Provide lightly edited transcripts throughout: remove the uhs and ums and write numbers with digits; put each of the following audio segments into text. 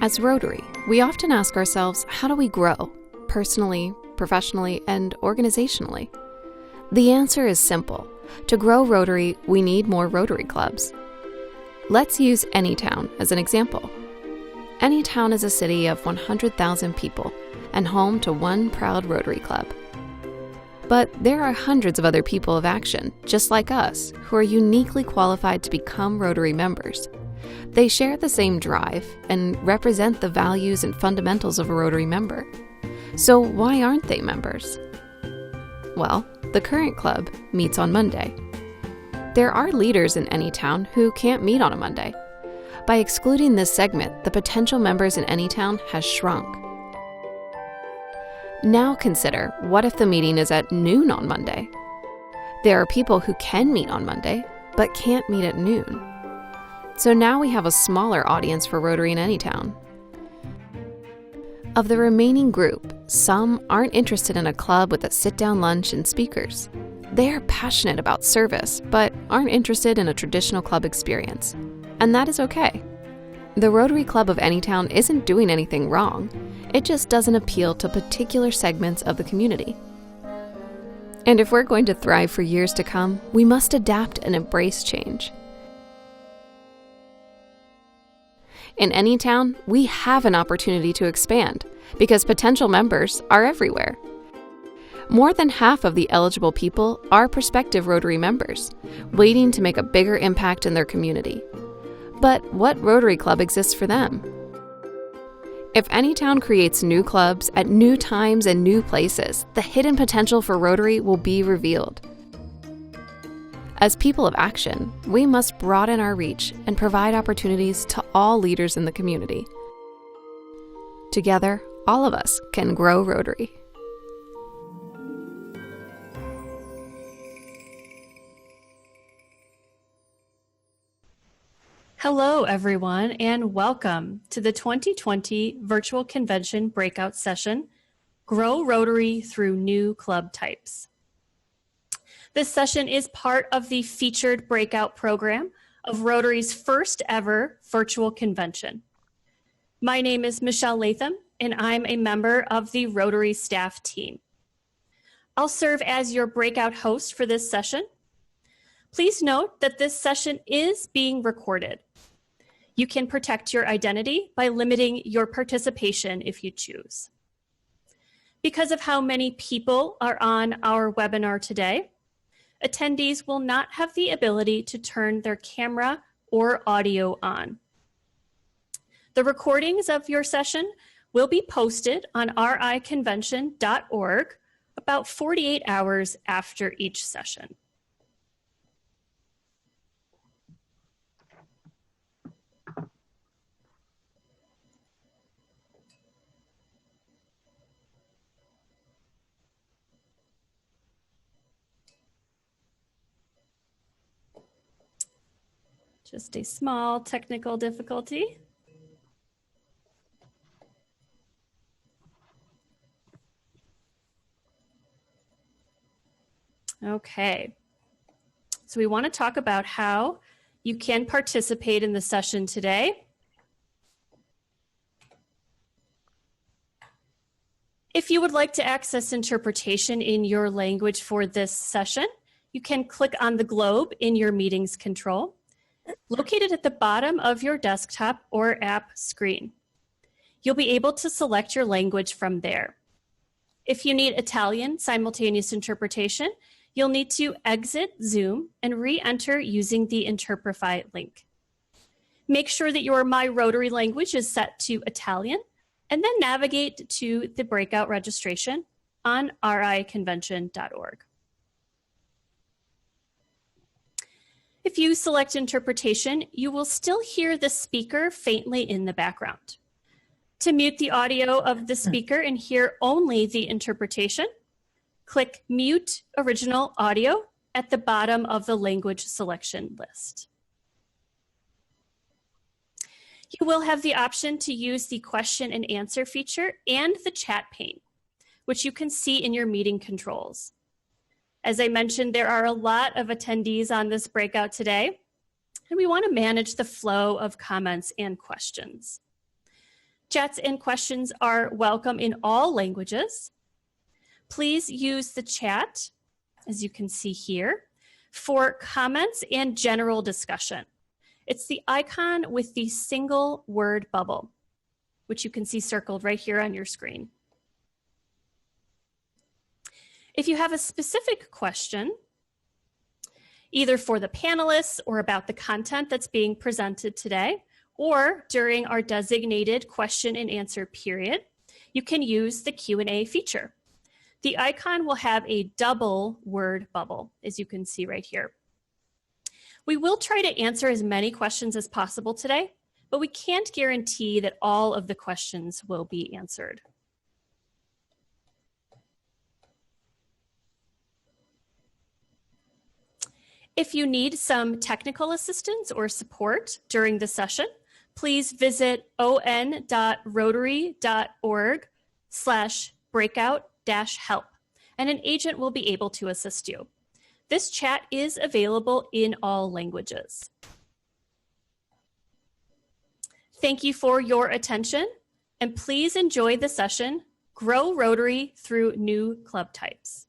As Rotary, we often ask ourselves, how do we grow? Personally, professionally, and organizationally? The answer is simple. To grow Rotary, we need more Rotary clubs. Let's use Anytown as an example. Anytown is a city of 100,000 people and home to one proud Rotary club. But there are hundreds of other people of action, just like us, who are uniquely qualified to become Rotary members. They share the same drive and represent the values and fundamentals of a Rotary member. So why aren't they members? Well, the current club meets on Monday. There are leaders in Anytown who can't meet on a Monday. By excluding this segment, the potential members in Anytown has shrunk. Now consider, what if the meeting is at noon on Monday? There are people who can meet on Monday, but can't meet at noon. So now we have a smaller audience for Rotary in Anytown. Of the remaining group, some aren't interested in a club with a sit-down lunch and speakers. They are passionate about service, but aren't interested in a traditional club experience. And that is okay. The Rotary Club of Anytown isn't doing anything wrong. It just doesn't appeal to particular segments of the community. And if we're going to thrive for years to come, we must adapt and embrace change. In Anytown, we have an opportunity to expand because potential members are everywhere. More than half of the eligible people are prospective Rotary members, waiting to make a bigger impact in their community. But what Rotary Club exists for them? If Anytown creates new clubs at new times and new places, the hidden potential for Rotary will be revealed. As people of action, we must broaden our reach and provide opportunities to all leaders in the community. Together, all of us can grow Rotary. Hello, everyone, and welcome to the 2020 Virtual Convention Breakout Session, Grow Rotary Through New Club Types. This session is part of the featured breakout program of Rotary's first ever virtual convention. My name is Michelle Latham, and I'm a member of the Rotary staff team. I'll serve as your breakout host for this session. Please note that this session is being recorded. You can protect your identity by limiting your participation if you choose. Because of how many people are on our webinar today, attendees will not have the ability to turn their camera or audio on. The recordings of your session will be posted on riconvention.org about 48 hours after each session. Just a small technical difficulty. Okay, so we want to talk about how you can participate in the session today. If you would like to access interpretation in your language for this session, you can click on the globe in your meetings control, located at the bottom of your desktop or app screen. You'll be able to select your language from there. If you need Italian simultaneous interpretation, you'll need to exit Zoom and re-enter using the Interprify link. Make sure that your My Rotary language is set to Italian, and then navigate to the breakout registration on riconvention.org. If you select interpretation, you will still hear the speaker faintly in the background. To mute the audio of the speaker and hear only the interpretation, click Mute Original Audio at the bottom of the language selection list. You will have the option to use the question and answer feature and the chat pane, which you can see in your meeting controls. As I mentioned, there are a lot of attendees on this breakout today, and we want to manage the flow of comments and questions. Chats and questions are welcome in all languages. Please use the chat, as you can see here, for comments and general discussion. It's the icon with the single word bubble, which you can see circled right here on your screen. If you have a specific question, either for the panelists or about the content that's being presented today, or during our designated question and answer period, you can use the Q&A feature. The icon will have a double word bubble, as you can see right here. We will try to answer as many questions as possible today, but we can't guarantee that all of the questions will be answered. If you need some technical assistance or support during the session, please visit on.rotary.org/breakout-help, and an agent will be able to assist you. This chat is available in all languages. Thank you for your attention, and please enjoy the session, Grow Rotary Through New Club Types.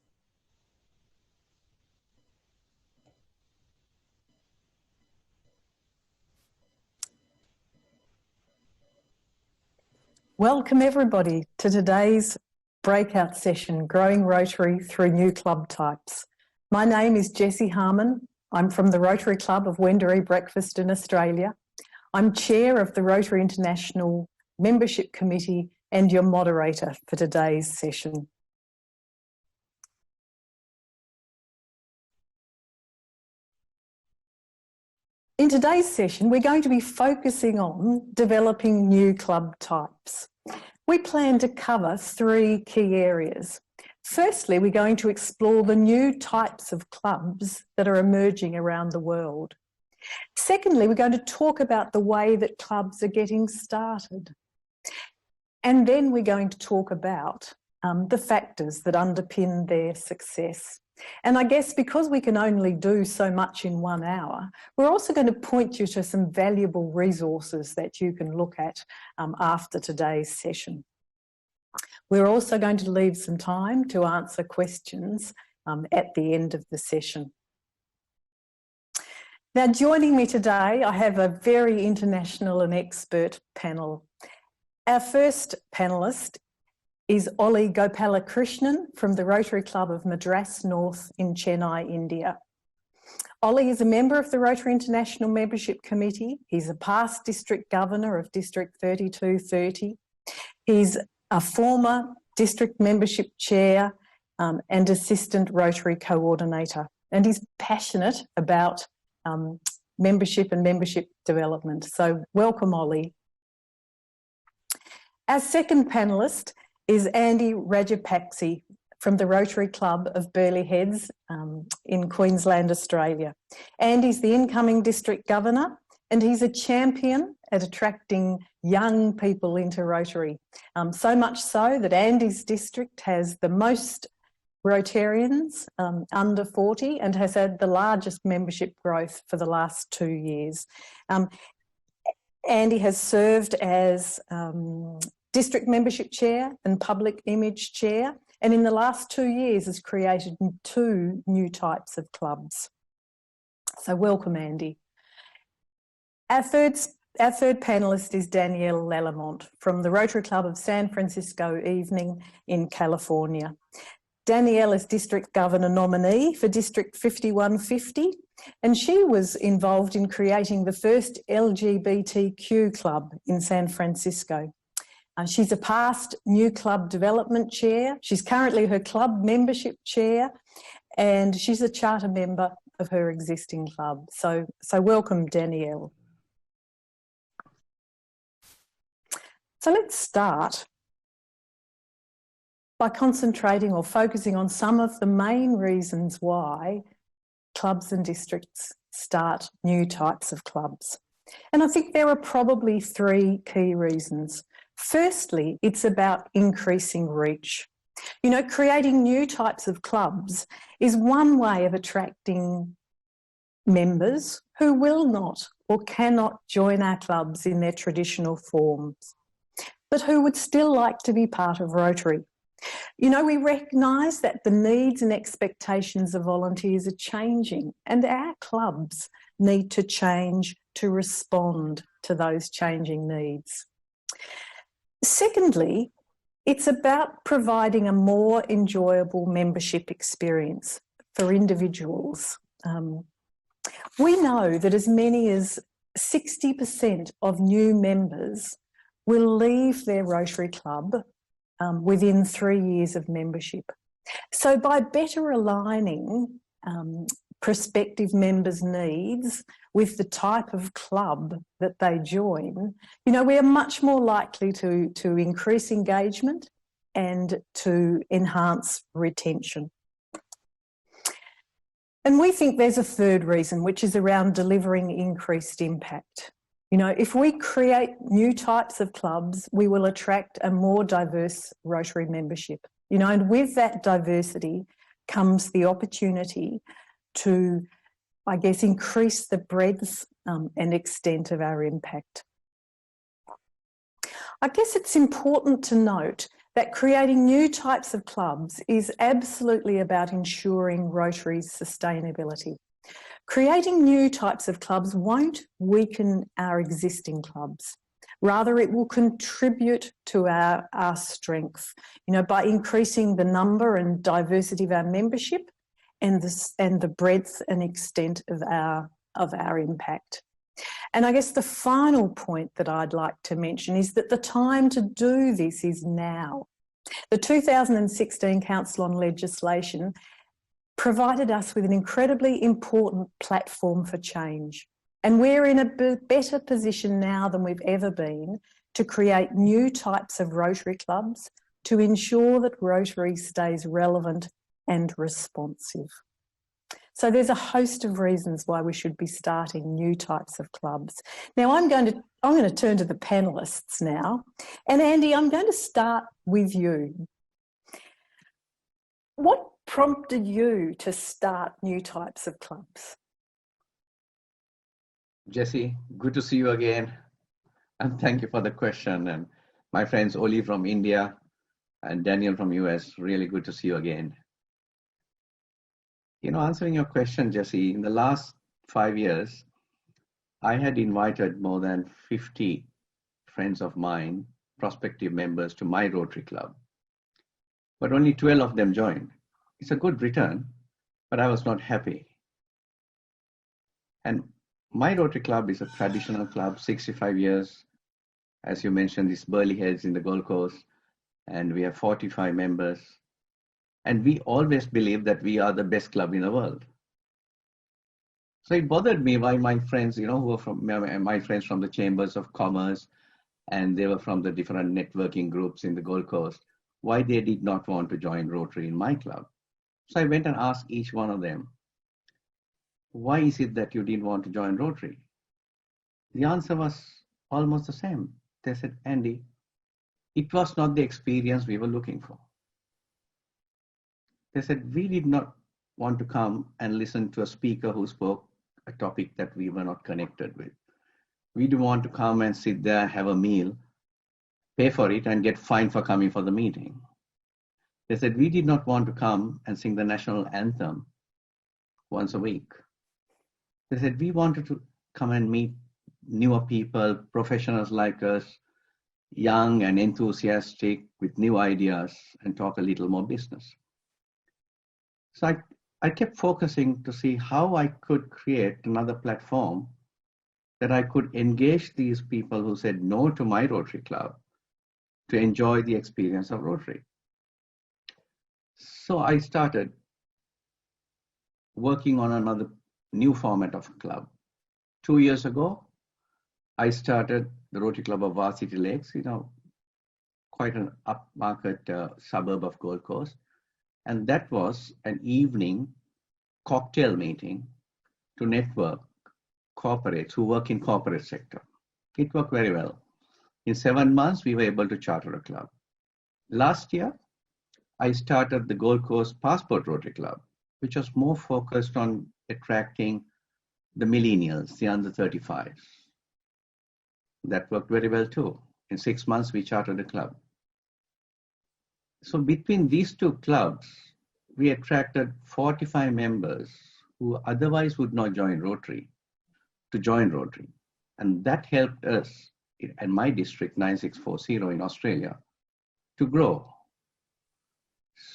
Welcome everybody to today's breakout session, Growing Rotary Through New Club Types. My name is Jessie Harmon. I'm from the Rotary Club of Wendouree Breakfast in Australia. I'm chair of the Rotary International Membership Committee and your moderator for today's session. In today's session, we're going to be focusing on developing new club types. We plan to cover three key areas. Firstly, we're going to explore the new types of clubs that are emerging around the world. Secondly, we're going to talk about the way that clubs are getting started. And then we're going to talk about the factors that underpin their success. And I guess because we can only do so much in 1 hour, we're also going to point you to some valuable resources that you can look at after today's session. We're also going to leave some time to answer questions at the end of the session. Now, joining me today, I have a very international and expert panel. Our first panellist is Ollie Gopalakrishnan from the Rotary Club of Madras North in Chennai, India. Ollie is a member of the Rotary International Membership Committee. He's a past district governor of District 3230. He's a former district membership chair and assistant Rotary coordinator. And he's passionate about membership and membership development. So welcome, Ollie. Our second panellist is Andy Rajapakse from the Rotary Club of Burleigh Heads in Queensland, Australia. Andy's the incoming district governor and he's a champion at attracting young people into Rotary. So much so that Andy's district has the most Rotarians under 40 and has had the largest membership growth for the last 2 years. Andy has served as District Membership Chair and Public Image Chair, and in the last 2 years has created 2 new types of clubs. So welcome, Andy. Our third panellist is Danielle Lalamont from the Rotary Club of San Francisco Evening in California. Danielle is District Governor nominee for District 5150, and she was involved in creating the first LGBTQ club in San Francisco. She's a past new club development chair. She's currently her club membership chair, and she's a charter member of her existing club. So welcome, Danielle. So let's start by concentrating or focusing on some of the main reasons why clubs and districts start new types of clubs. And I think there are probably 3 key reasons. Firstly, it's about increasing reach. You know, creating new types of clubs is one way of attracting members who will not or cannot join our clubs in their traditional forms. but who would still like to be part of Rotary. You know, we recognise that the needs and expectations of volunteers are changing, and our clubs need to change to respond to those changing needs. Secondly, it's about providing a more enjoyable membership experience for individuals. We know that as many as 60% of new members will leave their Rotary Club within 3 years of membership. So by better aligning prospective members' needs with the type of club that they join, you know, we are much more likely to increase engagement and to enhance retention. And we think there's a third reason, which is around delivering increased impact. You know, if we create new types of clubs, we will attract a more diverse Rotary membership. You know, and with that diversity comes the opportunity to, I guess, increase the breadth and extent of our impact. I guess it's important to note that creating new types of clubs is absolutely about ensuring Rotary's sustainability. Creating new types of clubs won't weaken our existing clubs. Rather, it will contribute to our strength, you know, by increasing the number and diversity of our membership and the breadth and extent of our impact. And I guess the final point that I'd like to mention is that the time to do this is now. The 2016 Council on Legislation provided us with an incredibly important platform for change. And we're in a better position now than we've ever been to create new types of Rotary clubs to ensure that Rotary stays relevant and responsive. So there's a host of reasons why we should be starting new types of clubs. Now I'm going to turn to the panellists now. And Andy, I'm going to start with you. What prompted you to start new types of clubs? Jessie, good to see you again. And thank you for the question. And my friends Oli from India and Daniel from US, really good to see you again. You know, answering your question, Jessie, in the last 5 years, I had invited more than 50 friends of mine, prospective members, to my Rotary Club. But only 12 of them joined. It's a good return, but I was not happy. And my Rotary Club is a traditional club, 65 years. As you mentioned, it's Burleigh Heads in the Gold Coast, and we have 45 members. And we always believe that we are the best club in the world. So it bothered me why my friends, you know, who were from my friends from the Chambers of Commerce, and they were from the different networking groups in the Gold Coast, why they did not want to join Rotary in my club. So I went and asked each one of them, why is it that you didn't want to join Rotary? The answer was almost the same. They said, Andy, it was not the experience we were looking for. They said, we did not want to come and listen to a speaker who spoke a topic that we were not connected with. We didn't want to come and sit there, have a meal, pay for it, and get fined for coming for the meeting. They said, we did not want to come and sing the national anthem once a week. They said, we wanted to come and meet newer people, professionals like us, young and enthusiastic with new ideas, and talk a little more business. So I kept focusing to see how I could create another platform that I could engage these people who said no to my Rotary Club to enjoy the experience of Rotary. So I started working on another new format of a club. 2 years ago, I started the Rotary Club of Varsity Lakes, you know, quite an upmarket suburb of Gold Coast. And that was an evening cocktail meeting to network corporates who work in corporate sector. It worked very well. In 7 months, we were able to charter a club. Last year, I started the Gold Coast Passport Rotary Club, which was more focused on attracting the millennials, the under 35s. That worked very well too. In 6 months, we chartered a club. So between these two clubs, we attracted 45 members who otherwise would not join Rotary to join Rotary. And that helped us in my district, 9640 in Australia, to grow.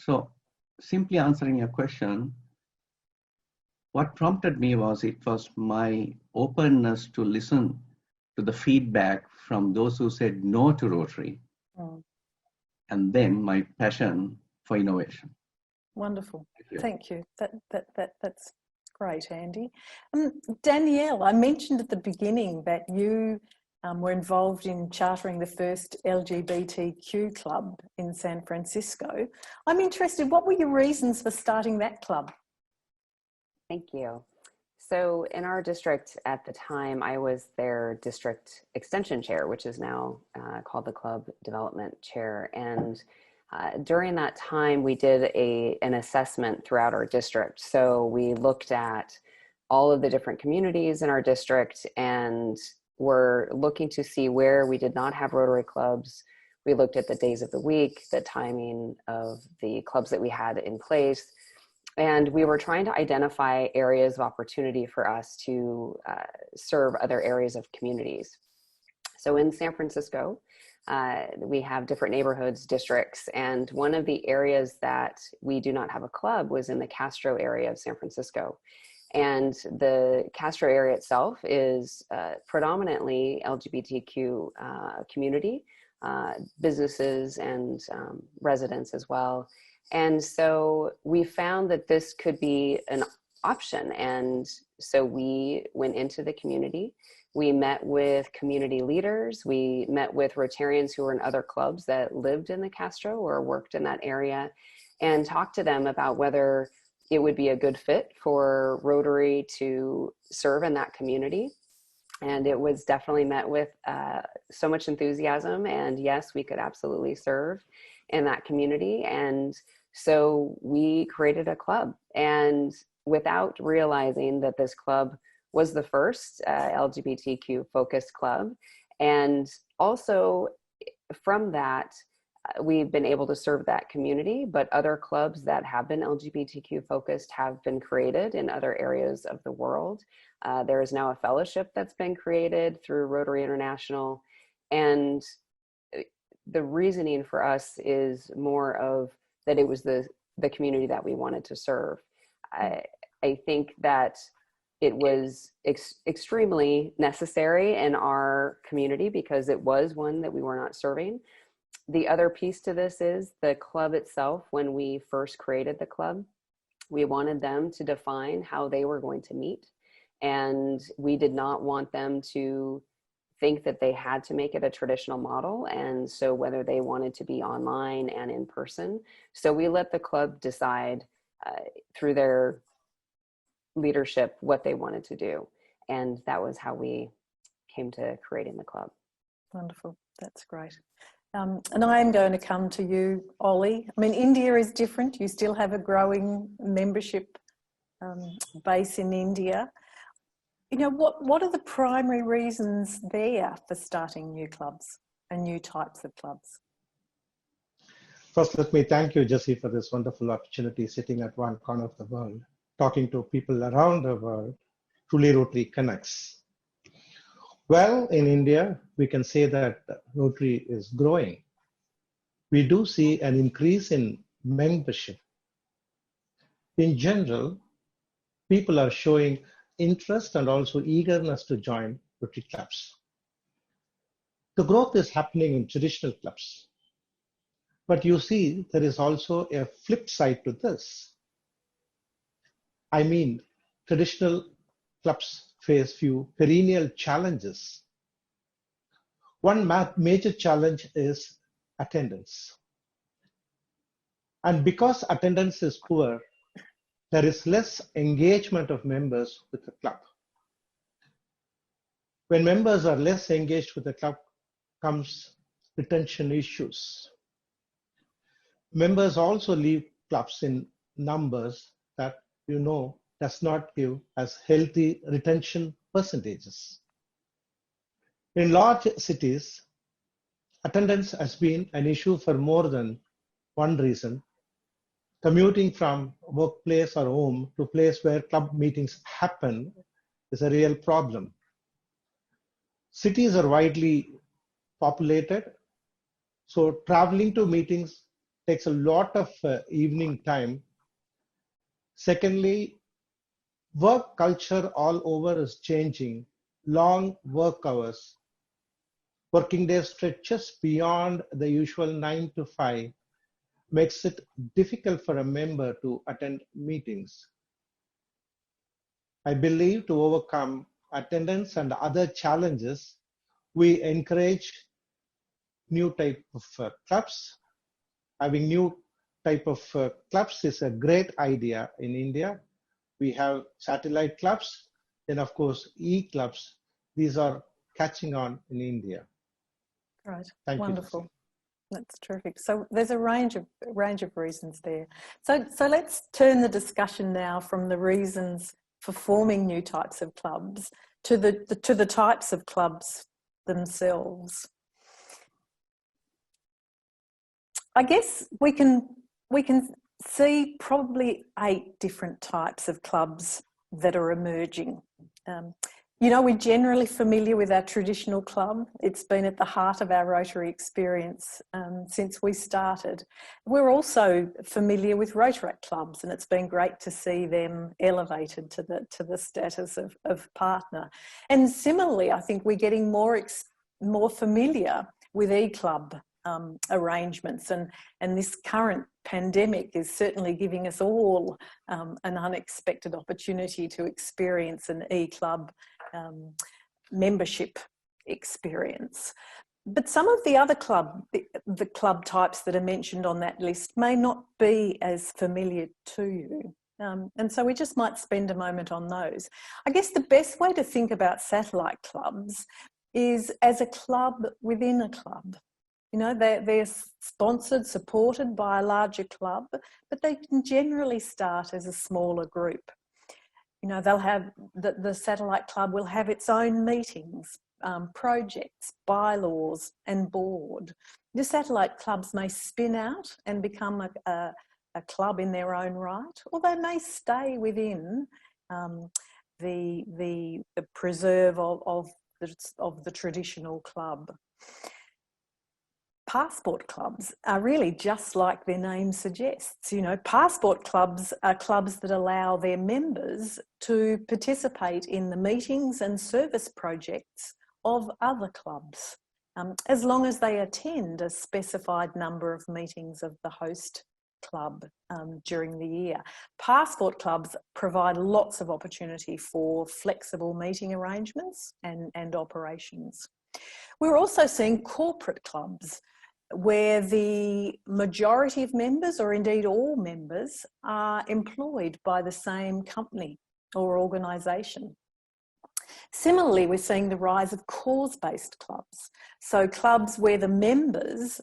So simply answering your question, what prompted me was it was my openness to listen to the feedback from those who said no to Rotary, and then my passion for innovation. Wonderful. Thank you. That's great, Andy. Danielle, I mentioned at the beginning that you were involved in chartering the first LGBTQ club in San Francisco. I'm interested, what were your reasons for starting that club? Thank you. So in our district at the time, I was their district extension chair, which is now called the club development chair. And during that time, we did an assessment throughout our district. So we looked at all of the different communities in our district and were looking to see where we did not have Rotary clubs. We looked at the days of the week, the timing of the clubs that we had in place. And we were trying to identify areas of opportunity for us to serve other areas of communities. So in San Francisco, we have different neighborhoods, districts, and one of the areas that we do not have a club was in the Castro area of San Francisco. And the Castro area itself is predominantly LGBTQ community, businesses and residents as well. And so we found that this could be an option. And so we went into the community. We met with community leaders. We met with Rotarians who were in other clubs that lived in the Castro or worked in that area, and talked to them about whether it would be a good fit for Rotary to serve in that community. And it was definitely met with so much enthusiasm. And yes, we could absolutely serve in that community. And so we created a club, and without realizing that this club was the first LGBTQ focused club. And also from that, we've been able to serve that community, but other clubs that have been LGBTQ focused have been created in other areas of the world. There is now a fellowship that's been created through Rotary International. And the reasoning for us is more of that it was the community that we wanted to serve. I think that it was extremely necessary in our community because it was one that we were not serving. The other piece to this is the club itself. When we first created the club, we wanted them to define how they were going to meet. And we did not want them to think that they had to make it a traditional model. And so whether they wanted to be online and in person. So we let the club decide through their leadership what they wanted to do. And that was how we came to creating the club. Wonderful. That's great. And I am going to come to you, Ollie. I mean, India is different. You still have a growing membership base in India. You know, what are the primary reasons there for starting new clubs and new types of clubs? First, let me thank you, Jessie, for this wonderful opportunity sitting at one corner of the world, talking to people around the world. Truly, Rotary connects. Well, in India, we can say that Rotary is growing. We do see an increase in membership. In general, people are showing interest and also eagerness to join Rotary clubs. The growth is happening in traditional clubs. But you see, there is also a flip side to this. I mean, traditional clubs face few perennial challenges. One major challenge is attendance. And because attendance is poor, there is less engagement of members with the club. When members are less engaged with the club, comes retention issues. Members also leave clubs in numbers that does not give us healthy retention percentages. In large cities, Attendance has been an issue for more than one reason. Commuting from workplace or home to place where club meetings happen is a real problem. Cities are widely populated, so traveling to meetings takes a lot of evening time. Secondly, work culture all over is changing. Long work hours, working day stretches beyond the usual 9 to 5, makes it difficult for a member to attend meetings. I believe to overcome attendance and other challenges, we encourage new type of clubs. Having new type of clubs is a great idea in India. We have satellite clubs, then of course e-clubs. These are catching on in India. Right. Thank Wonderful. you. That's terrific. So there's a range of reasons there. So let's turn the discussion now from the reasons for forming new types of clubs to the types of clubs themselves. I guess we can see probably 8 different types of clubs that are emerging. You know, we're generally familiar with our traditional club. It's been at the heart of our Rotary experience since we started. We're also familiar with Rotaract clubs, and it's been great to see them elevated to the status of partner. And similarly, I think we're getting more familiar with e-club arrangements, and this current pandemic is certainly giving us all an unexpected opportunity to experience an e-club membership experience. But some of the other the club types that are mentioned on that list may not be as familiar to you. And so we just might spend a moment on those. I guess the best way to think about satellite clubs is as a club within a club. You know, they're sponsored, supported by a larger club, but they can generally start as a smaller group. You know, they'll have, the satellite club will have its own meetings, projects, bylaws and board. The satellite clubs may spin out and become a club in their own right, or they may stay within the preserve of the traditional club. Passport clubs are really just like their name suggests. You know, passport clubs are clubs that allow their members to participate in the meetings and service projects of other clubs, as long as they attend a specified number of meetings of the host club during the year. Passport clubs provide lots of opportunity for flexible meeting arrangements and operations. We're also seeing corporate clubs, where the majority of members, or indeed all members, are employed by the same company or organisation. Similarly, we're seeing the rise of cause-based clubs. So clubs where the members,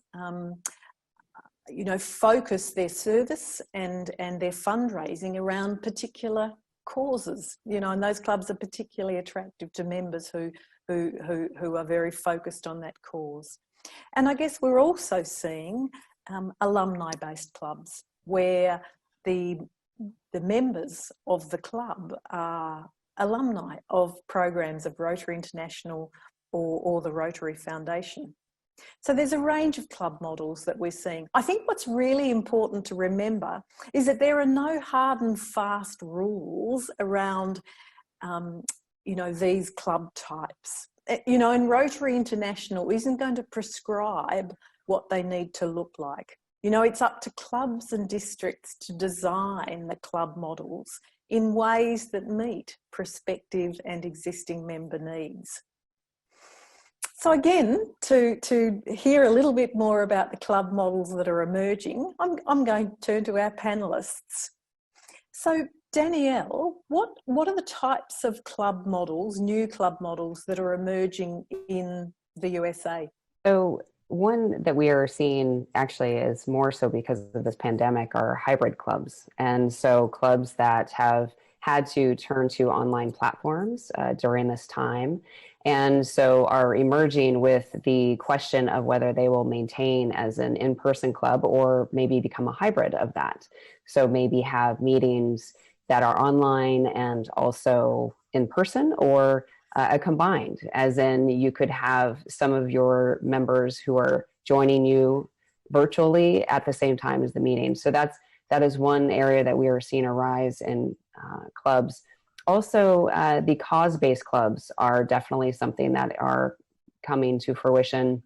you know, focus their service and their fundraising around particular causes. You know, and those clubs are particularly attractive to members who are very focused on that cause. And I guess we're also seeing alumni-based clubs where the members of the club are alumni of programs of Rotary International or the Rotary Foundation. So there's a range of club models that we're seeing. I think what's really important to remember is that there are no hard and fast rules around, you know, these club types. You know, and Rotary International isn't going to prescribe what they need to look like. You know, it's up to clubs and districts to design the club models in ways that meet prospective and existing member needs. So again, to hear a little bit more about the club models that are emerging, I'm going to turn to our panellists. So Danielle, what are the types of club models, new club models that are emerging in the USA? So one that we are seeing actually is more so because of this pandemic are hybrid clubs. And so clubs that have had to turn to online platforms during this time and so are emerging with the question of whether they will maintain as an in-person club or maybe become a hybrid of that. So maybe have meetings that are online and also in person, or a combined, as in you could have some of your members who are joining you virtually at the same time as the meeting. So that is one area that we are seeing a rise in clubs. Also, the cause-based clubs are definitely something that are coming to fruition.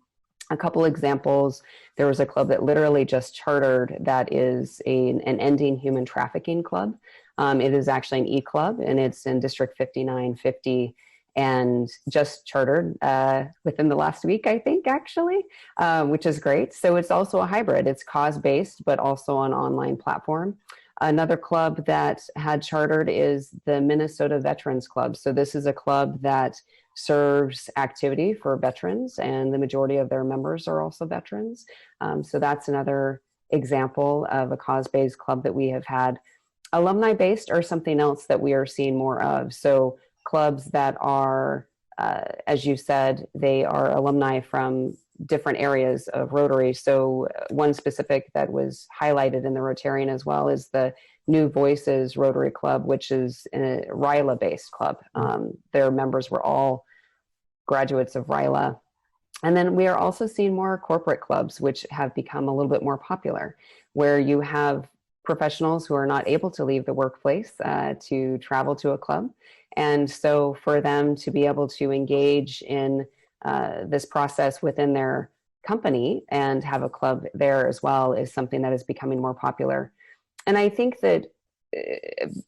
A couple examples, there was a club that literally just chartered that is an Ending Human Trafficking club. It is actually an e-club, and it's in District 5950, and just chartered within the last week, I think, actually, which is great. So it's also a hybrid. It's cause-based, but also an online platform. Another club that had chartered is the Minnesota Veterans Club. So this is a club that serves activity for veterans, and the majority of their members are also veterans. So that's another example of a cause-based club that we have had. Alumni-based are something else that we are seeing more of. So clubs that are, as you said, they are alumni from different areas of Rotary. So one specific that was highlighted in the Rotarian as well is the New Voices Rotary Club, which is a RILA-based club. Their members were all graduates of RILA. And then we are also seeing more corporate clubs, which have become a little bit more popular, where you have professionals who are not able to leave the workplace to travel to a club. And so for them to be able to engage in this process within their company and have a club there as well is something that is becoming more popular. And I think that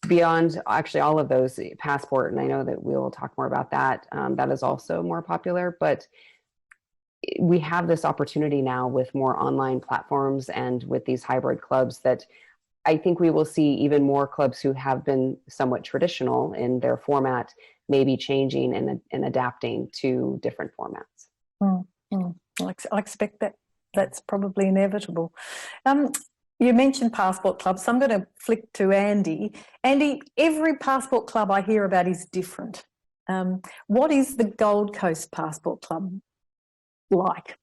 beyond actually all of those, Passport, and I know that we will talk more about that, that is also more popular, but we have this opportunity now with more online platforms and with these hybrid clubs that I think we will see even more clubs who have been somewhat traditional in their format, maybe changing and adapting to different formats. I expect that that's probably inevitable. You mentioned Passport Club, so I'm going to flick to Andy. Andy, every Passport Club I hear about is different. What is the Gold Coast Passport Club like?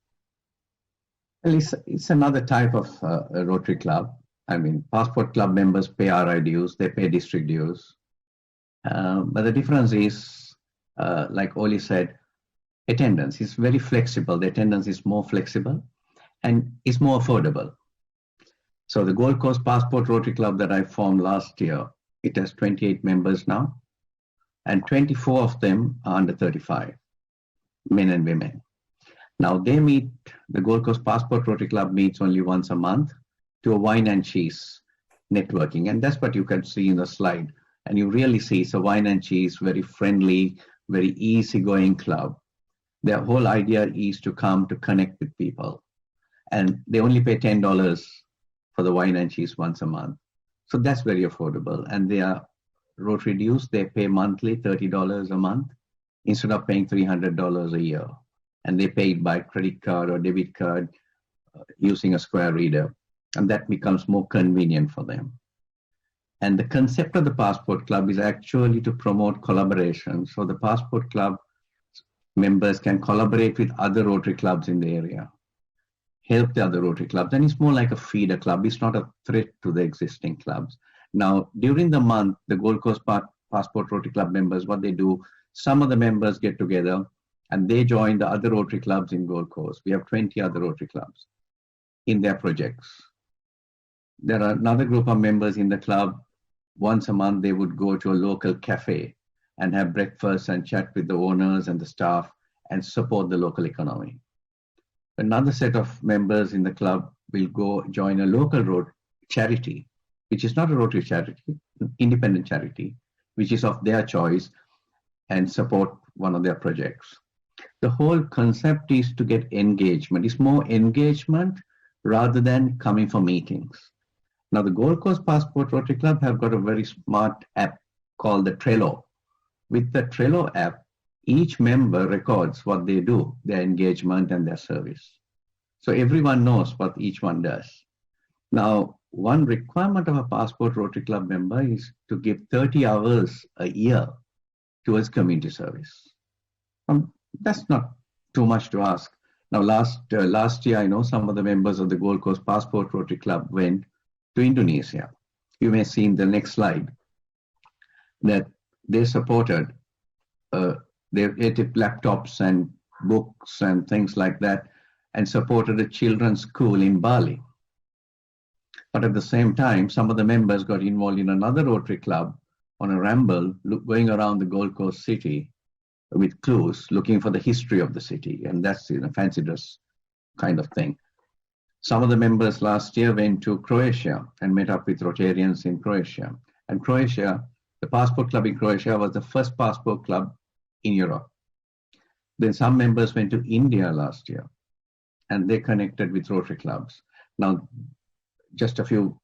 Well, it's another type of a Rotary Club. I mean, Passport Club members pay RI dues, they pay district dues. But the difference is, like Oli said, attendance is very flexible. The attendance is more flexible and is more affordable. So the Gold Coast Passport Rotary Club that I formed last year, it has 28 members now, and 24 of them are under 35, men and women. Now they meet, the Gold Coast Passport Rotary Club meets only once a month to a wine and cheese networking. And that's what you can see in the slide. And you really see it's a wine and cheese, very friendly, very easygoing club. Their whole idea is to come to connect with people. And they only pay $10 for the wine and cheese once a month. So that's very affordable. And they are Rotary dues, they pay monthly $30 a month instead of paying $300 a year. And they pay it by credit card or debit card using a Square reader. And that becomes more convenient for them. And the concept of the Passport Club is actually to promote collaboration. So the Passport Club members can collaborate with other Rotary clubs in the area, help the other Rotary clubs. And it's more like a feeder club. It's not a threat to the existing clubs. Now, during the month, the Gold Coast Passport Rotary Club members, what they do, some of the members get together and they join the other Rotary clubs in Gold Coast. We have 20 other Rotary clubs in their projects. There are another group of members in the club. Once a month, they would go to a local cafe and have breakfast and chat with the owners and the staff and support the local economy. Another set of members in the club will go join a local charity, which is not a Rotary charity, independent charity, which is of their choice, and support one of their projects. The whole concept is to get engagement. It's more engagement rather than coming for meetings. Now, the Gold Coast Passport Rotary Club have got a very smart app called the Trello. With the Trello app, each member records what they do, their engagement and their service. So everyone knows what each one does. Now, one requirement of a Passport Rotary Club member is to give 30 hours a year towards community service. That's not too much to ask. Now, last year, I know some of the members of the Gold Coast Passport Rotary Club went to Indonesia. You may see in the next slide that they supported their native laptops and books and things like that, and supported a children's school in Bali. But at the same time, some of the members got involved in another Rotary Club on a ramble, going around the Gold Coast city with clues, looking for the history of the city, and that's fancy dress kind of thing. Some of the members last year went to Croatia and met up with Rotarians in Croatia. And Croatia, the Passport Club in Croatia was the first passport club in Europe. Then some members went to India last year, and they connected with Rotary clubs. Now,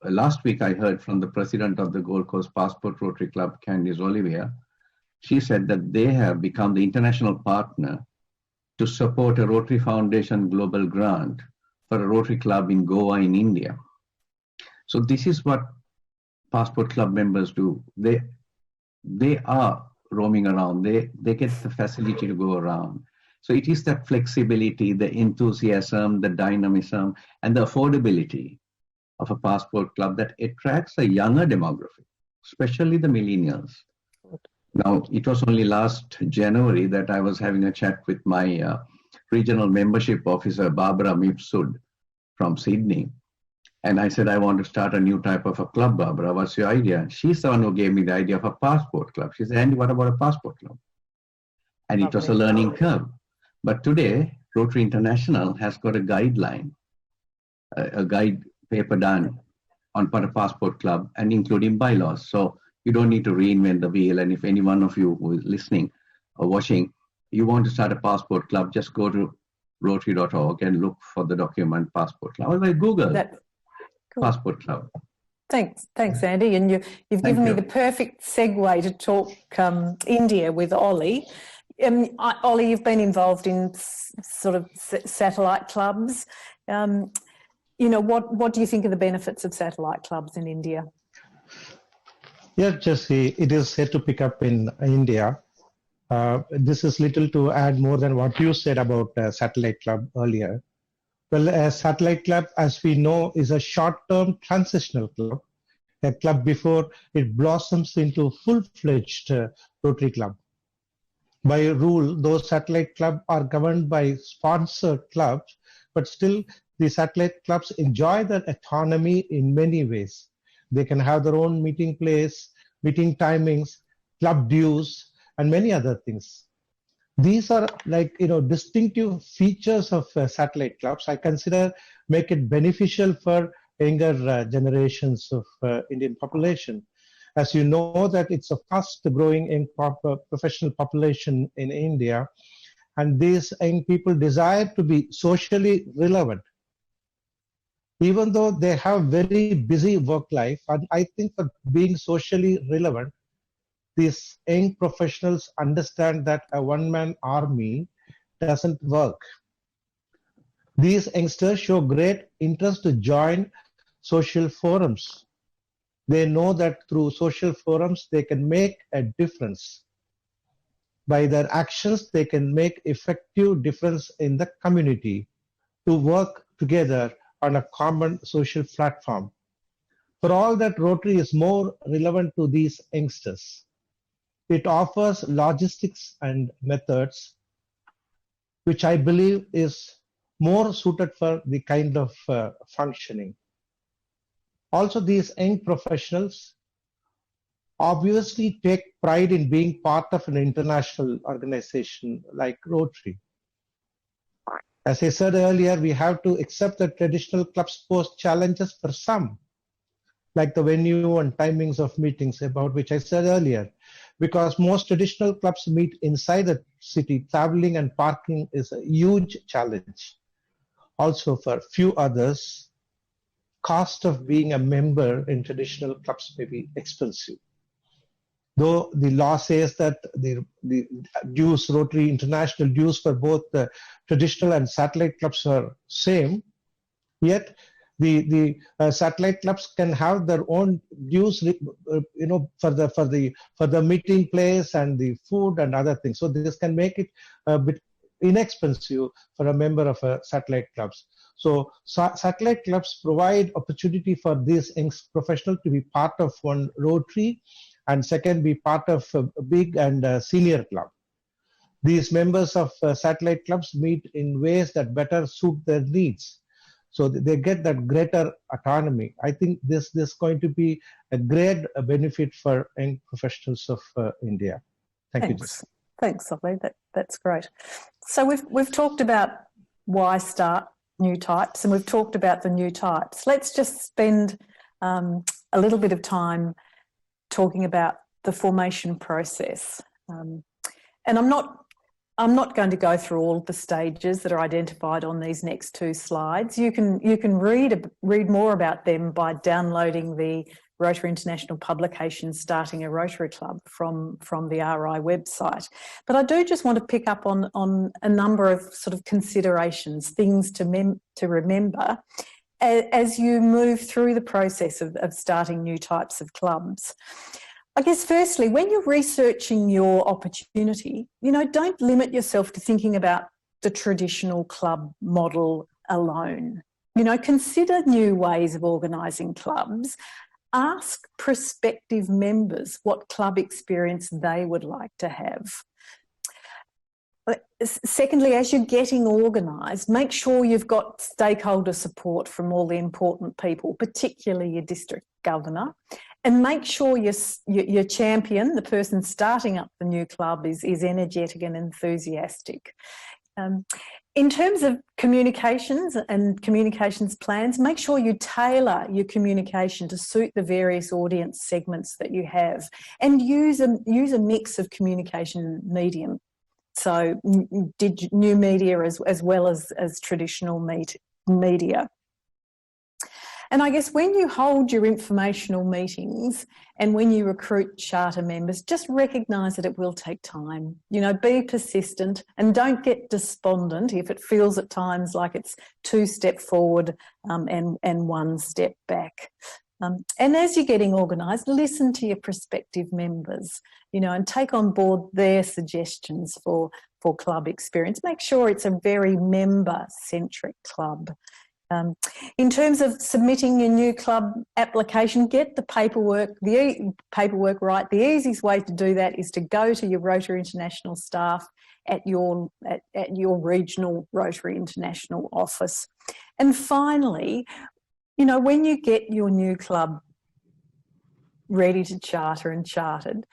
last week I heard from the president of the Gold Coast Passport Rotary Club, Candice Olivier. She said that they have become the international partner to support a Rotary Foundation global grant for a Rotary Club in Goa in India. So this is what Passport Club members do. They are roaming around. They get the facility to go around. So it is that flexibility, the enthusiasm, the dynamism, and the affordability of a Passport Club that attracts a younger demographic, especially the millennials. Now, it was only last January that I was having a chat with my regional membership officer, Barbara Mipsud from Sydney. And I said, I want to start a new type of a club, Barbara. What's your idea? She's the one who gave me the idea of a passport club. She said, Andy, what about a passport club? And it was a learning curve. But today, Rotary International has got a guideline, a guide paper done on what a passport club, and including bylaws. So you don't need to reinvent the wheel. And if any one of you who is listening or watching, you want to start a passport club, just go to rotary.org and look for the document passport club. Or Google passport club. Thanks, Andy. And you've given me the perfect segue to talk India with Ollie. Ollie, you've been involved in sort of satellite clubs. What do you think are the benefits of satellite clubs in India? Yeah, Jesse, it is set to pick up in India. This is little to add more than what you said about satellite club earlier. Well, a satellite club, as we know, is a short-term transitional club, a club before it blossoms into full-fledged Rotary club. By rule, those satellite clubs are governed by sponsored clubs, but still the satellite clubs enjoy their autonomy in many ways. They can have their own meeting place, meeting timings, club dues, and many other things. These are distinctive features of satellite clubs. I consider make it beneficial for younger generations of Indian population. As you know that it's a fast growing professional population in India, and these young people desire to be socially relevant. Even though they have very busy work life, and I think for being socially relevant, these young professionals understand that a one-man army doesn't work. These youngsters show great interest to join social forums. They know that through social forums, they can make a difference. By their actions, they can make effective difference in the community to work together on a common social platform. For all that, Rotary is more relevant to these youngsters. It offers logistics and methods which I believe is more suited for the kind of functioning. Also, these young professionals obviously take pride in being part of an international organization like Rotary. As I said earlier, we have to accept that traditional clubs pose challenges for some, like the venue and timings of meetings, about which I said earlier. Because most traditional clubs meet inside the city, traveling and parking is a huge challenge. Also, for few others, cost of being a member in traditional clubs may be expensive. Though the law says that the dues, Rotary International dues for both the traditional and satellite clubs are same, yet the satellite clubs can have their own dues, for the meeting place and the food and other things. So this can make it a bit inexpensive for a member of a satellite clubs. So satellite clubs provide opportunity for these young professionals to be part of one Rotary, and second, be part of a big and senior club. These members of satellite clubs meet in ways that better suit their needs. So they get that greater autonomy. I think this is going to be a great benefit for young professionals of India. Thank you, Jessica. Thanks, Ollie. That's great. So we've talked about why start new types, and we've talked about the new types. Let's just spend a little bit of time talking about the formation process. And I'm not going to go through all of the stages that are identified on these next two slides. You can read more about them by downloading the Rotary International publication Starting a Rotary Club from the RI website. But I do just want to pick up on a number of sort of considerations, things to remember as you move through the process of starting new types of clubs. I guess firstly, when you're researching your opportunity, don't limit yourself to thinking about the traditional club model alone. Consider new ways of organising clubs. Ask prospective members what club experience they would like to have. Secondly, as you're getting organised, make sure you've got stakeholder support from all the important people, particularly your district governor, and make sure your champion, the person starting up the new club, is energetic and enthusiastic. In terms of communications and communications plans, make sure you tailor your communication to suit the various audience segments that you have, and use a mix of communication medium. So new media as well as traditional media. And I guess when you hold your informational meetings and when you recruit charter members, just recognise that it will take time. Be persistent and don't get despondent if it feels at times like it's 2 steps forward and 1 step back. And as you're getting organised, listen to your prospective members, and take on board their suggestions for club experience. Make sure it's a very member-centric club. In terms of submitting your new club application, get the paperwork right. The easiest way to do that is to go to your Rotary International staff at your regional Rotary International office. And finally, when you get your new club ready to charter and chartered,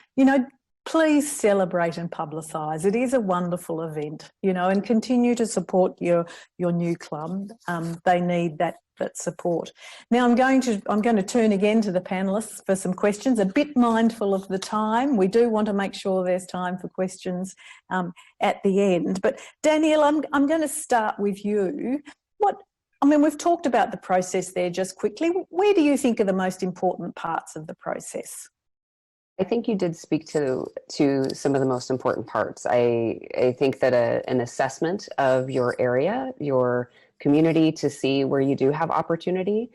please celebrate and publicise. It is a wonderful event, and continue to support your new club. They need that support. Now I'm going to turn again to the panellists for some questions. A bit mindful of the time. We do want to make sure there's time for questions at the end. But Danielle, I'm going to start with you. We've talked about the process there just quickly. Where do you think are the most important parts of the process? I think you did speak to some of the most important parts. I think that an assessment of your area, your community, to see where you do have opportunity,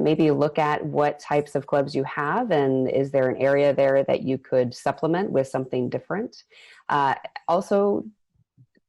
maybe look at what types of clubs you have, and is there an area there that you could supplement with something different. Also,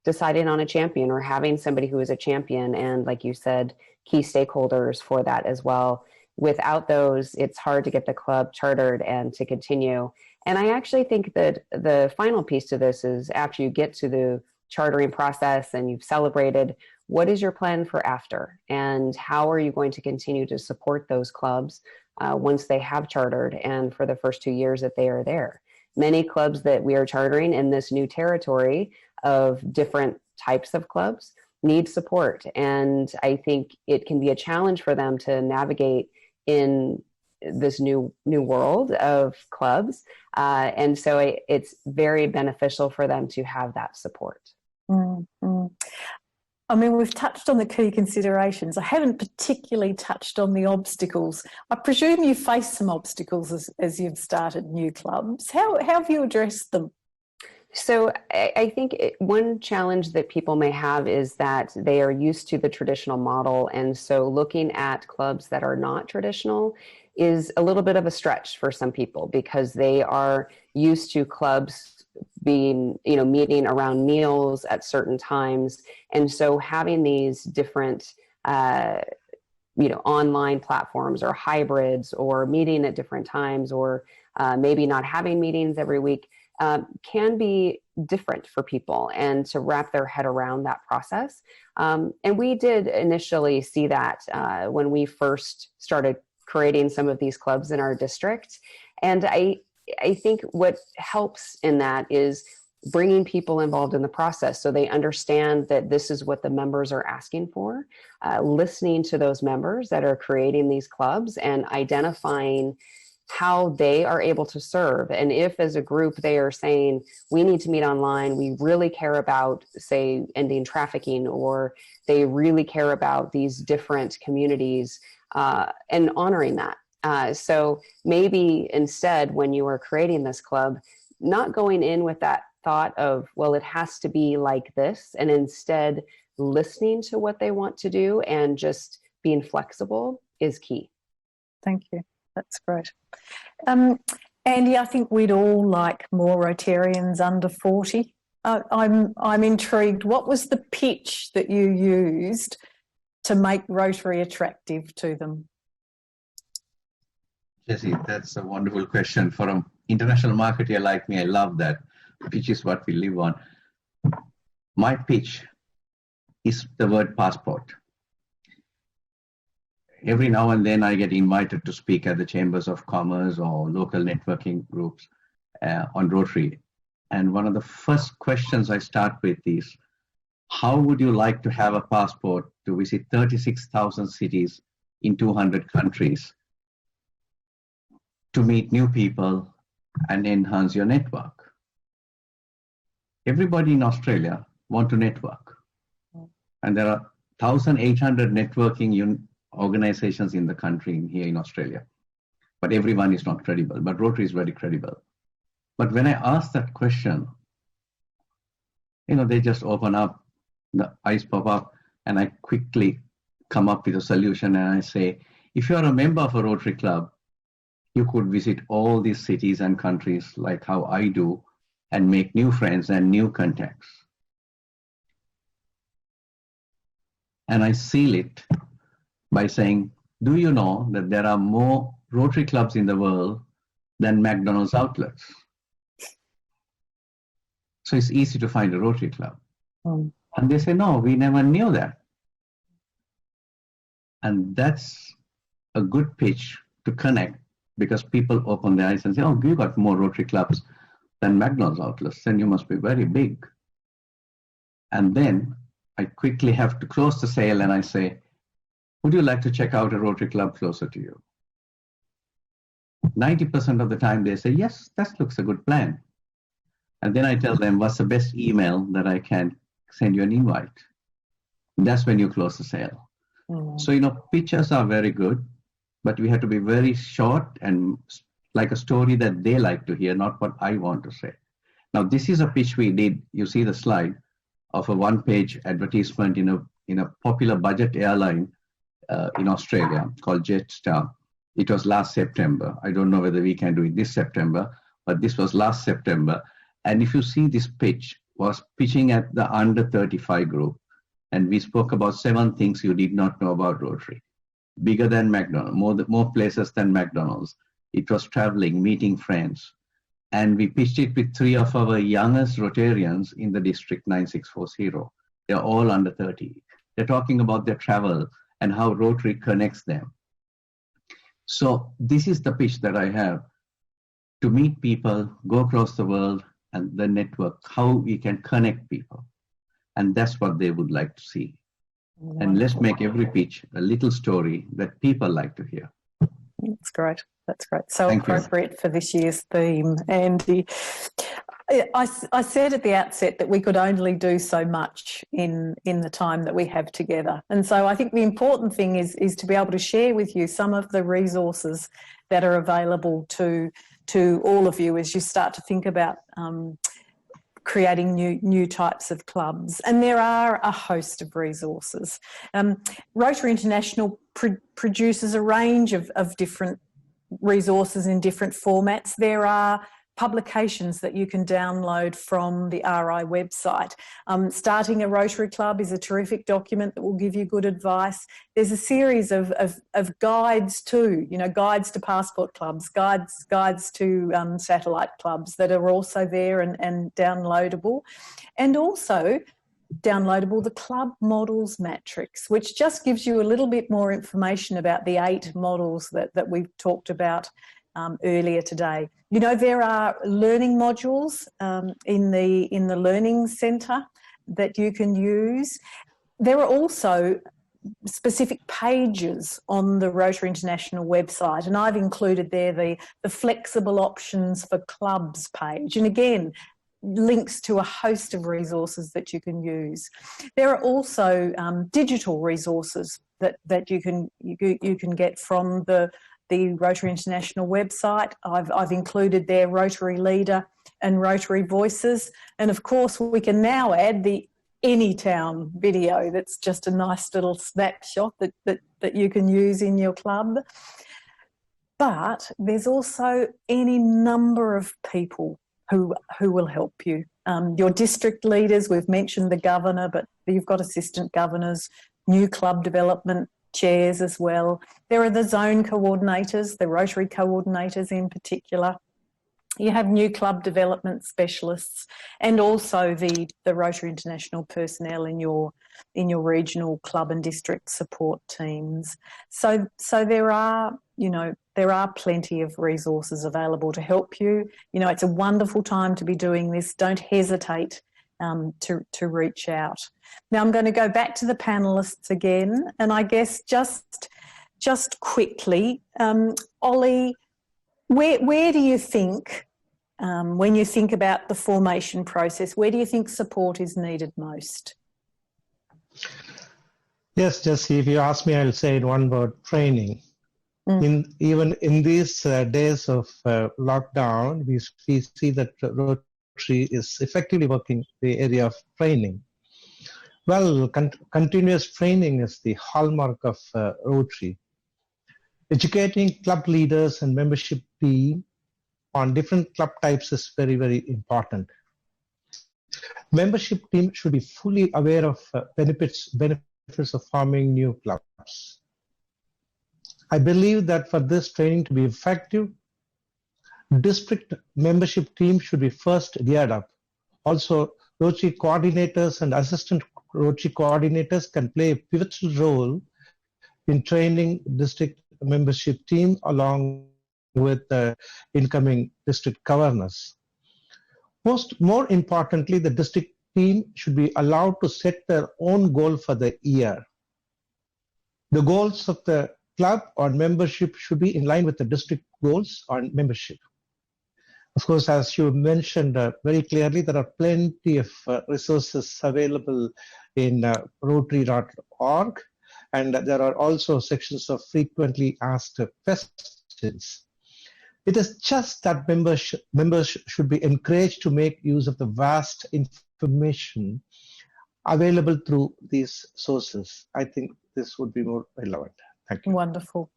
deciding on a champion or having somebody who is a champion, and like you said, key stakeholders for that as well. Without those, it's hard to get the club chartered and to continue. And I actually think that the final piece to this is, after you get to the chartering process and you've celebrated, what is your plan for after? And how are you going to continue to support those clubs once they have chartered and for the first 2 years that they are there? Many clubs that we are chartering in this new territory of different types of clubs need support. And I think it can be a challenge for them to navigate in this new world of clubs. And so it's very beneficial for them to have that support. Mm-hmm. We've touched on the key considerations. I haven't particularly touched on the obstacles. I presume you faced some obstacles as you've started new clubs. How have you addressed them? So I think one challenge that people may have is that they are used to the traditional model. And so looking at clubs that are not traditional is a little bit of a stretch for some people, because they are used to clubs being, meeting around meals at certain times. And so having these different, online platforms or hybrids or meeting at different times or maybe not having meetings every week can be different for people, and to wrap their head around that process. And we did initially see that when we first started creating some of these clubs in our district. And I think what helps in that is bringing people involved in the process so they understand that this is what the members are asking for, listening to those members that are creating these clubs and identifying how they are able to serve. And if as a group they are saying, we need to meet online, we really care about, say, ending trafficking, or they really care about these different communities, and honoring that. So maybe instead, when you are creating this club, not going in with that thought of, well, it has to be like this, and instead listening to what they want to do and just being flexible is key. Thank you. That's great. Andy, I think we'd all like more Rotarians under 40. I'm intrigued. What was the pitch that you used to make Rotary attractive to them? Jessie, that's a wonderful question. For an international marketer like me, I love that. Pitch is what we live on. My pitch is the word passport. Every now and then I get invited to speak at the chambers of commerce or local networking groups on Rotary. And one of the first questions I start with is, how would you like to have a passport to visit 36,000 cities in 200 countries, to meet new people and enhance your network? Everybody in Australia want to network. And there are 1,800 networking organizations in the country here in Australia. But everyone is not credible. But Rotary is very credible. But when I ask that question, they just open up, the eyes pop up, and I quickly come up with a solution. And I say, if you are a member of a Rotary Club, you could visit all these cities and countries like how I do and make new friends and new contacts. And I seal it by saying, do you know that there are more Rotary clubs in the world than McDonald's outlets? So it's easy to find a Rotary club. And they say, no, we never knew that. And that's a good pitch to connect, because people open their eyes and say, oh, you got more Rotary clubs than McDonald's outlets, then you must be very big. And then I quickly have to close the sale and I say, would you like to check out a Rotary club closer to you? 90% of the time they say, yes, that looks a good plan. And then I tell them, what's the best email that I can send you an invite? That's when you close the sale. So, pictures are very good, but we have to be very short and like a story that they like to hear, not what I want to say. Now, this is a pitch we did. You see the slide of a one-page advertisement in a popular budget airline in Australia called Jetstar. It was last September. I don't know whether we can do it this September, but this was last September. And if you see, this pitch was pitching at the under 35 group. And we spoke about 7 things you did not know about Rotary. Bigger than McDonald's, more places than McDonald's. It was traveling, meeting friends. And we pitched it with 3 of our youngest Rotarians in the district 9640. They're all under 30. They're talking about their travel and how Rotary connects them. So this is the pitch that I have: to meet people, go across the world, and the network, how we can connect people. And that's what they would like to see. And let's make every pitch a little story that people like to hear. That's great. That's great. So Thank appropriate you for this year's theme, Andy. I said at the outset that we could only do so much in the time that we have together. And so I think the important thing is to be able to share with you some of the resources that are available to all of you as you start to think about creating new types of clubs. And there are a host of resources. Rotary International produces a range of different resources in different formats. There are publications that you can download from the RI website. Starting a Rotary Club is a terrific document that will give you good advice. There's a series of guides too, guides to passport clubs, guides to satellite clubs that are also there and downloadable. And also downloadable the Club Models Matrix, which just gives you a little bit more information about the 8 models that we've talked about earlier today. There are learning modules in the Learning Centre that you can use. There are also specific pages on the Rotary International website, and I've included there the flexible options for clubs page. And again, links to a host of resources that you can use. There are also digital resources that you can get from the Rotary International website. I've included their Rotary Leader and Rotary Voices, and of course we can now add the Anytown video. That's just a nice little snapshot that you can use in your club. But there's also any number of people who will help you. Your district leaders, we've mentioned the governor, but you've got assistant governors, new club development chairs as well. There are the zone coordinators, the Rotary coordinators in particular. You have new club development specialists, and also the Rotary International personnel in your regional club and district support teams. So there are plenty of resources available to help you. It's a wonderful time to be doing this. Don't hesitate to reach out. Now I'm going to go back to the panellists again, and I guess just quickly, Ollie, where do you think, when you think about the formation process, where do you think support is needed most? Yes, Jessie, if you ask me, I'll say in one word: training. Even in these days of lockdown, we see that Rotary is effectively working the area of training. Well, continuous training is the hallmark of Rotary. Educating club leaders and membership team on different club types is very, very important. Membership team should be fully aware of benefits of forming new clubs. I believe that for this training to be effective, district membership team should be first geared up. Also, Rotary coordinators and assistant Rotary coordinators can play a pivotal role in training district membership team along with the incoming district governors. More importantly, the district team should be allowed to set their own goal for the year. The goals of the club or membership should be in line with the district goals on membership. Of course, as you mentioned very clearly, there are plenty of resources available in Rotary.org, and there are also sections of frequently asked questions. It is just that members should be encouraged to make use of the vast information available through these sources. I think this would be more relevant. Thank you. Wonderful.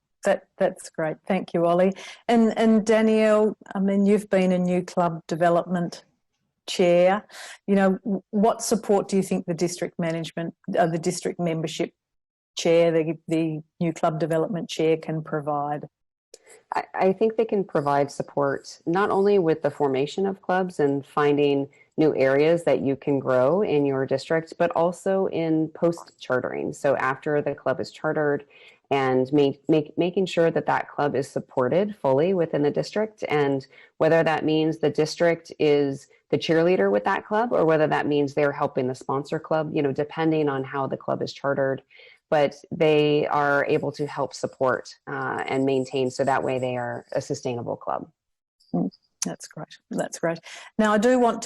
That's great. Thank you, Ollie. And Danielle, I mean, you've been a new club development chair. What support do you think the district management, the district membership chair, the new club development chair can provide? I think they can provide support not only with the formation of clubs and finding new areas that you can grow in your district, but also in post-chartering. So after the club is chartered, and making sure that that club is supported fully within the district, and whether that means the district is the cheerleader with that club or whether that means they're helping the sponsor club, depending on how the club is chartered, but they are able to help support and maintain, so that way they are a sustainable club. That's great. That's great. Now, I do want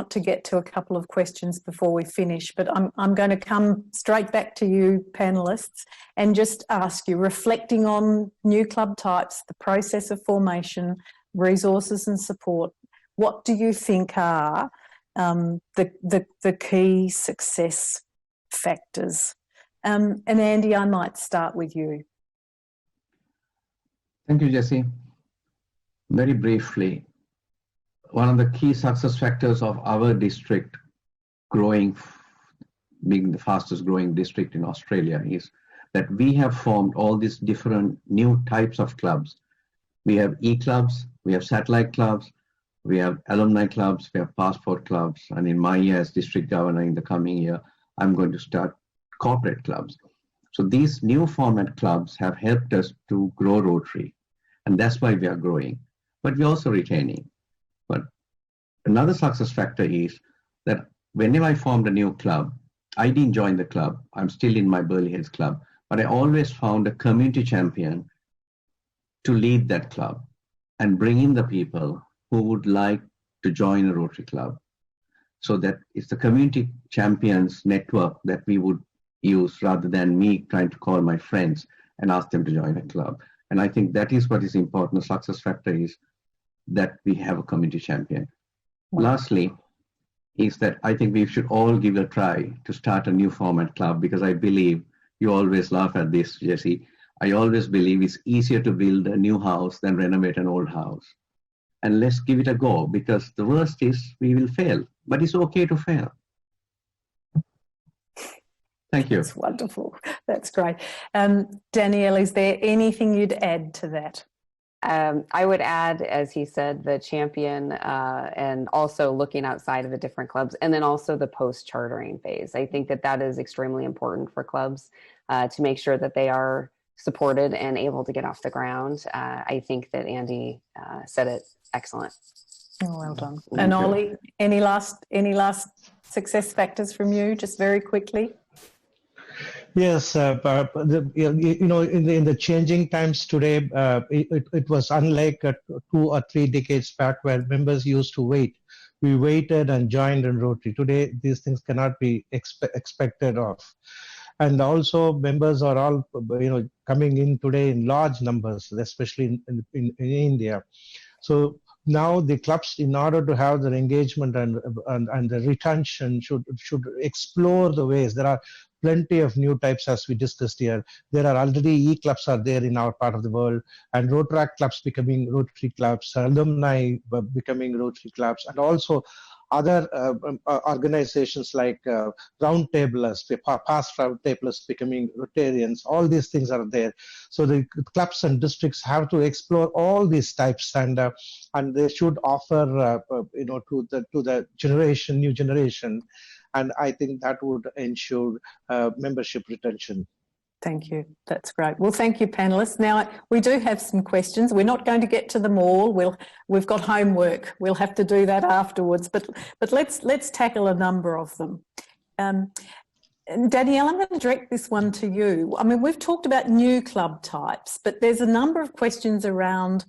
to get to a couple of questions before we finish, but I'm going to come straight back to you, panelists, and just ask you, reflecting on new club types, the process of formation, resources and support, what do you think are the key success factors? And Andy, I might start with you. Thank you, Jessie. Very briefly, one of the key success factors of our district growing, being the fastest growing district in Australia, is that we have formed all these different new types of clubs. We have e-clubs, we have satellite clubs, we have alumni clubs, we have passport clubs, and in my year as district governor in the coming year, I'm going to start corporate clubs. So these new format clubs have helped us to grow Rotary, and that's why we are growing, but we're also retaining. But another success factor is that whenever I formed a new club, I didn't join the club. I'm still in my Burleigh Hills club, but I always found a community champion to lead that club and bring in the people who would like to join a Rotary club. So that it's the community champions network that we would use rather than me trying to call my friends and ask them to join a club. And I think that is what is important. The success factor is that we have a community champion. Lastly, is that I think we should all give it a try to start a new format club, because I believe, you always laugh at this, Jesse, I always believe it's easier to build a new house than renovate an old house. And let's give it a go, because the worst is we will fail, but it's okay to fail. Thank you. That's wonderful. That's great. Danielle, is there anything you'd add to that? I would add, as he said, the champion and also looking outside of the different clubs, and then also the post-chartering phase. I think that that is extremely important for clubs to make sure that they are supported and able to get off the ground. I think that Andy said it excellent. Oh, well done. And Ollie, any last success factors from you, just very quickly? Yes, in the changing times today, it was unlike 2 or 3 decades back where members used to wait. We waited and joined in Rotary. Today, these things cannot be expected of. And also, members are all coming in today in large numbers, especially in India. So now the clubs, in order to have their engagement and the retention, should explore the ways. There are plenty of new types, as we discussed here. There are already e-clubs are there in our part of the world, and Rotary clubs becoming Rotary clubs, alumni becoming Rotary clubs, and also other organizations like roundtablers, past roundtablers becoming Rotarians. All these things are there. So the clubs and districts have to explore all these types, and they should offer to the new generation. And I think that would ensure membership retention. Thank you. That's great. Well, thank you, panellists. Now, we do have some questions. We're not going to get to them all. We've got homework. We'll have to do that afterwards. But let's tackle a number of them. Danielle, I'm going to direct this one to you. I mean, we've talked about new club types, but there's a number of questions around,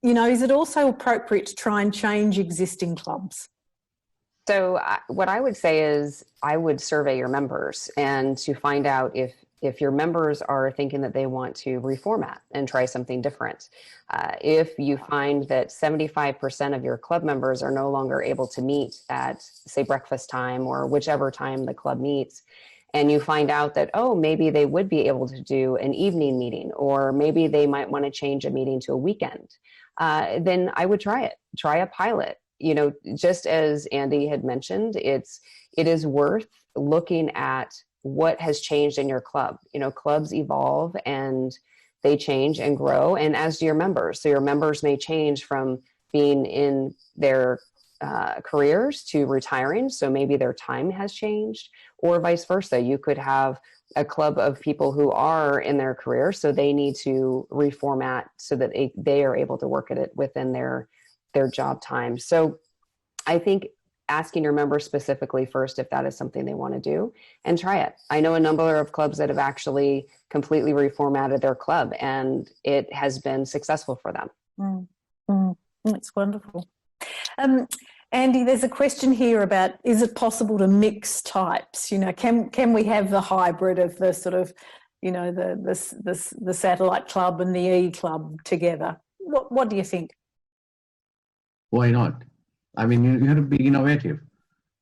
is it also appropriate to try and change existing clubs? So what I would say is I would survey your members and to find out if your members are thinking that they want to reformat and try something different. If you find that 75% of your club members are no longer able to meet at, say, breakfast time or whichever time the club meets, and you find out that, oh, maybe they would be able to do an evening meeting, or maybe they might want to change a meeting to a weekend, then I would try a pilot. Just as Andy had mentioned, it is worth looking at what has changed in your club. Clubs evolve and they change and grow, and as do your members. So your members may change from being in their careers to retiring. So maybe their time has changed, or vice versa. You could have a club of people who are in their career, so they need to reformat so that they are able to work at it within their job time. So I think asking your members specifically first if that is something they want to do, and try it. I know a number of clubs that have actually completely reformatted their club, and it has been successful for them. That's wonderful. Andy, there's a question here about, is it possible to mix types? Can we have the hybrid of the sort of, the satellite club and the e-club together? What do you think? Why not? I mean, you have to be innovative.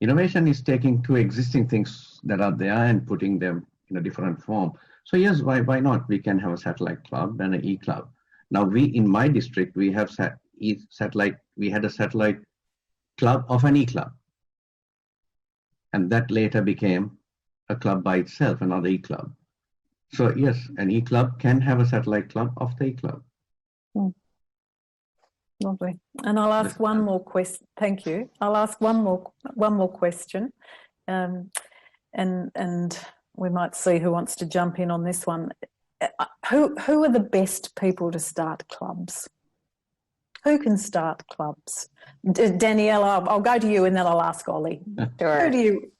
Innovation is taking two existing things that are there and putting them in a different form. So yes, why not? We can have a satellite club and an e-club. Now in my district, we have we had a satellite club of an e-club. And that later became a club by itself, another e-club. So yes, an e-club can have a satellite club of the e-club. Lovely. And I'll ask one more question. Thank you. I'll ask one more question, and we might see who wants to jump in on this one. Who are the best people to start clubs? Who can start clubs? Danielle, I'll go to you, and then I'll ask Ollie. Sure. Who do you?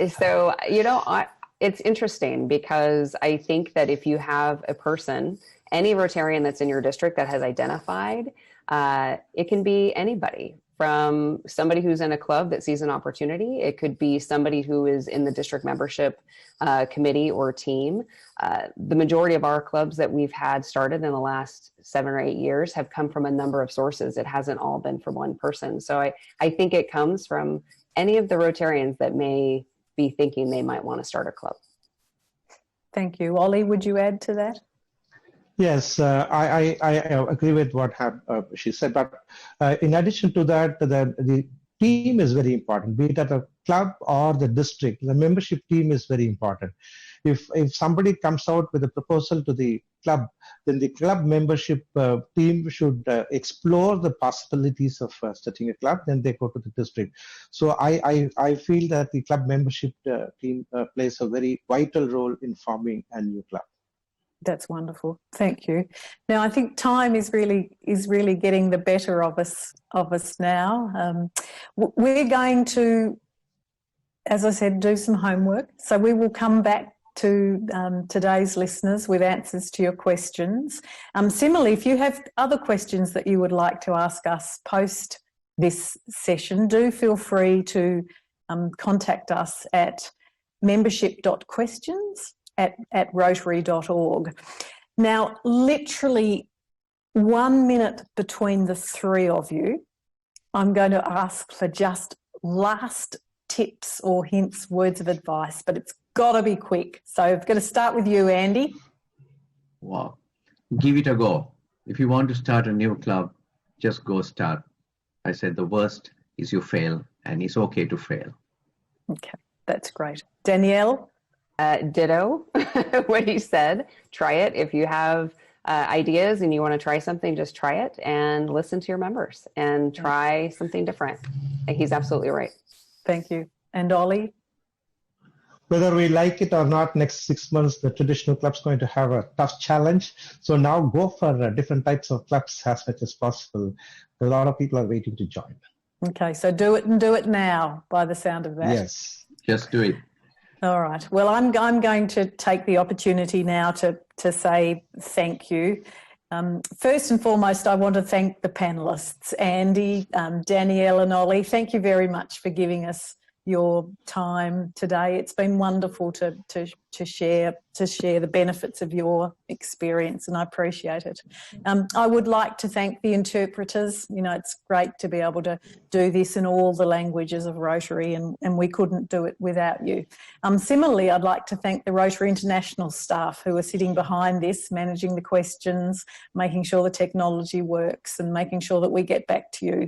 So, it's interesting because I think that if you have a person, any Rotarian that's in your district that has identified, it can be anybody, from somebody who's in a club that sees an opportunity. It could be somebody who is in the district membership committee or team. The majority of our clubs that we've had started in the last 7 or 8 years have come from a number of sources. It hasn't all been from one person. So I think it comes from any of the Rotarians that may be thinking they might want to start a club. Thank you. Ollie, would you add to that? Yes, I agree with what she said, but in addition to that, the team is very important, be it at a club or the district. The membership team is very important. If somebody comes out with a proposal to the club, then the club membership team should explore the possibilities of starting a club, then they go to the district. So I feel that the club membership team plays a very vital role in forming a new club. That's wonderful. Thank you. Now, I think time is really getting the better of us now. We're going to, as I said, do some homework. So we will come back to today's listeners with answers to your questions. Similarly, if you have other questions that you would like to ask us post this session, do feel free to contact us at membership.questions@rotary.org. Now, literally 1 minute between the three of you, I'm going to ask for just last tips or hints, words of advice, but it's got to be quick. So I'm going to start with you, Andy. Wow. Give it a go. If you want to start a new club, just go start. I said the worst is you fail, and it's okay to fail. Okay, that's great. Danielle? Ditto what he said. Try it. If you have ideas and you want to try something, just try it and listen to your members and try something different. And he's absolutely right. Thank you. And Ollie? Whether we like it or not, next 6 months, the traditional club's going to have a tough challenge. So now go for different types of clubs as much as possible. A lot of people are waiting to join. Okay, so do it and do it now, by the sound of that. Yes. Just do it. All right. Well, I'm going to take the opportunity now to say thank you. First and foremost, I want to thank the panellists, Andy, Danielle and Ollie. Thank you very much for giving us your time today. It's been wonderful to share the benefits of your experience, and I appreciate it. I would like to thank the interpreters. You know, it's great to be able to do this in all the languages of Rotary, and we couldn't do it without you. Similarly, I'd like to thank the Rotary International staff who are sitting behind this, managing the questions, making sure the technology works, and making sure that we get back to you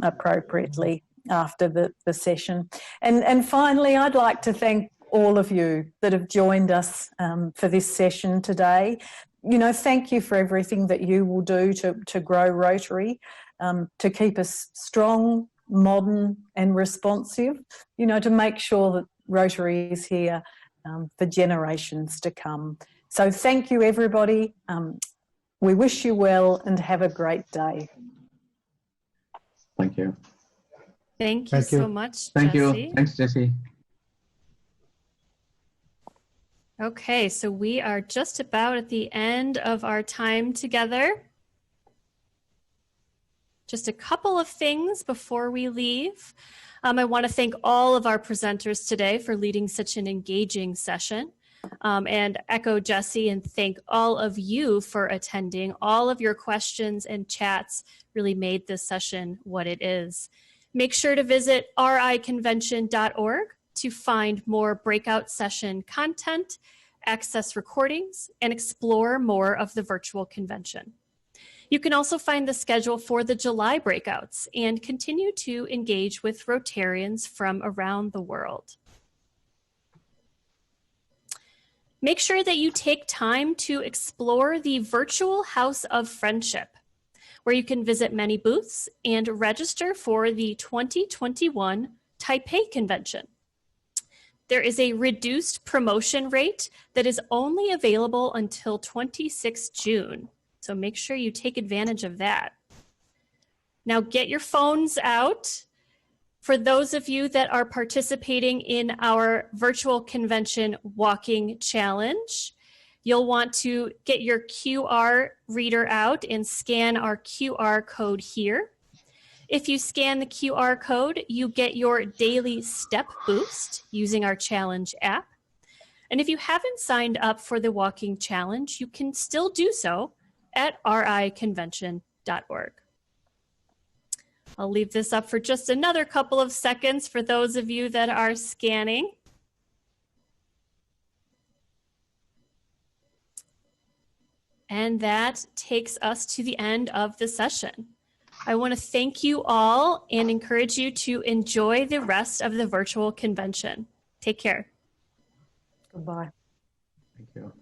appropriately after the session. And finally, I'd like to thank all of you that have joined us for this session today. You know, thank you for everything that you will do to grow Rotary, to keep us strong, modern and responsive, you know, to make sure that Rotary is here for generations to come. So thank you, everybody. We wish you well and have a great day. Thank you. Thank you so much, Thank Jessie. you. Thanks, Jessie. Okay, so we are just about at the end of our time together. Just a couple of things before we leave. I want to thank all of our presenters today for leading such an engaging session, and echo Jessie and thank all of you for attending. All of your questions and chats really made this session what it is. Make sure to visit riconvention.org to find more breakout session content, access recordings, and explore more of the virtual convention. You can also find the schedule for the July breakouts and continue to engage with Rotarians from around the world. Make sure that you take time to explore the virtual House of Friendship, where you can visit many booths and register for the 2021 Taipei Convention. There is a reduced promotion rate that is only available until 26 June. So make sure you take advantage of that. Now get your phones out. For those of you that are participating in our virtual convention walking challenge, you'll want to get your QR reader out and scan our QR code here. If you scan the QR code, you get your daily step boost using our challenge app. And if you haven't signed up for the walking challenge, you can still do so at riconvention.org. I'll leave this up for just another couple of seconds for those of you that are scanning. And that takes us to the end of the session. I want to thank you all and encourage you to enjoy the rest of the virtual convention. Take care. Goodbye. Thank you.